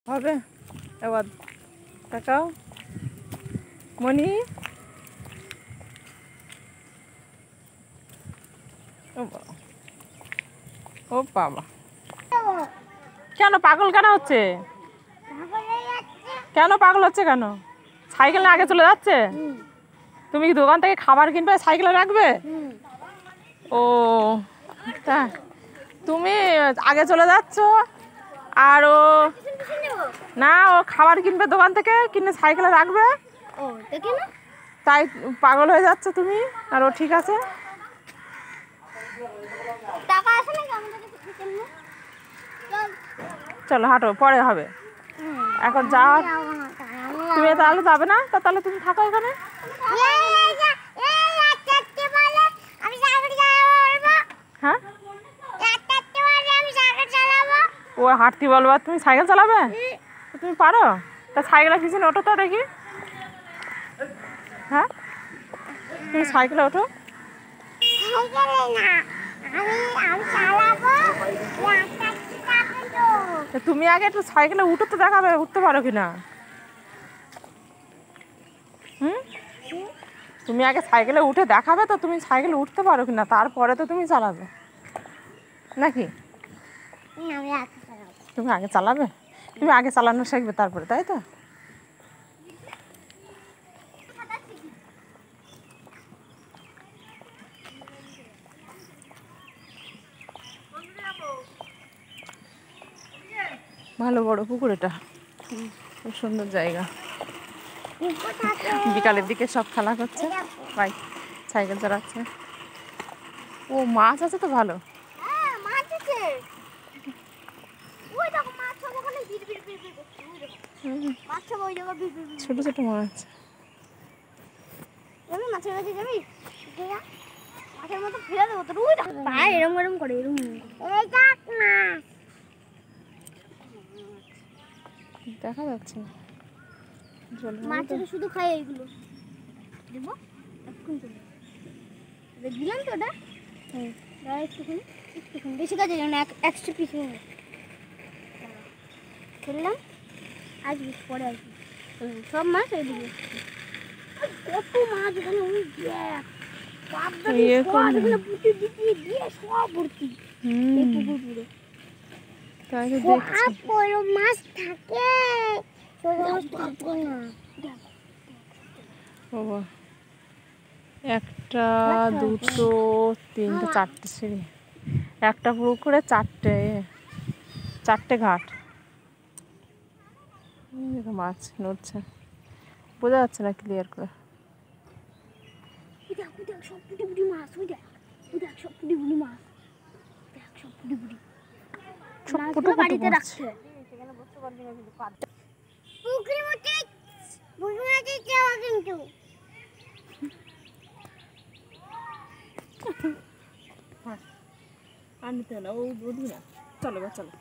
হবে এবার তাকাও মনি। ও বাবা, কেন পাগল কেন হচ্ছে? কেন পাগল হচ্ছে কেন? সাইকেল আগে চলে যাচ্ছে? তুমি কি দোকান থেকে খাবার কিনবে সাইকেলে রাখবে? ও তা তুমি আগে চলে যাচ্ছ আর ও না, ও খাবার কিনবে দোকান থেকে, কিনে সাইকেলে রাখবে। তাই পাগল হয়ে যাচ্ছে তুমি, আর ও ঠিক আছে। চলো হাঁটো, পরে হবে, এখন যাও। তুমি তাহলে যাবে না? তা তাহলে তুমি থাকো এখানে। হ্যাঁ, ও হাঁটতে বলবো আর তুমি সাইকেল চালাবে? তুমি পারো? তা সাইকেলের পিছনে ওঠো তো দেখি। হ্যাঁ, তুমি সাইকেলে ওঠো। তুমি আগে একটু সাইকেলে উঠো তো, দেখাবে উঠতে পারো কিনা। তুমি আগে সাইকেলে উঠে দেখাবে তো তুমি সাইকেলে উঠতে পারো কিনা, তারপরে তো তুমি চালাবে নাকি? তুমি আগে চালাবে? তুমি আগে চালানো শিখবে তারপরে, তাই তো? ভালো বড় পুকুর এটা, খুব সুন্দর জায়গা। বিকালের দিকে সব খেলা করছে, ভাই সাইকেল চালাচ্ছে। ও মাছ আছে তো ভালো। ছোট ছোট মাছ। দেখা যাচ্ছে না, মাছটা শুধু খাই এইগুলো দেবো দিলাম তো ওটা। একটুখানি একটুখানি বেশি কাজে যেন একশো পিস ফেললাম, আসবি পরে আসবি সব মাছ এইদিকে। কত মাছ ওখানে, ওই মাছ থাকে। একটা দুটো তিনটে চারটে সিঁড়ি, একটা পুকুরে চারটে ঘাট। মাছ নড়ছে, বোঝা যাচ্ছে না ক্লিয়ার করে। বাড়িতে রাখছে আনতে না, ও বুঝবি না। চলো বা চলো।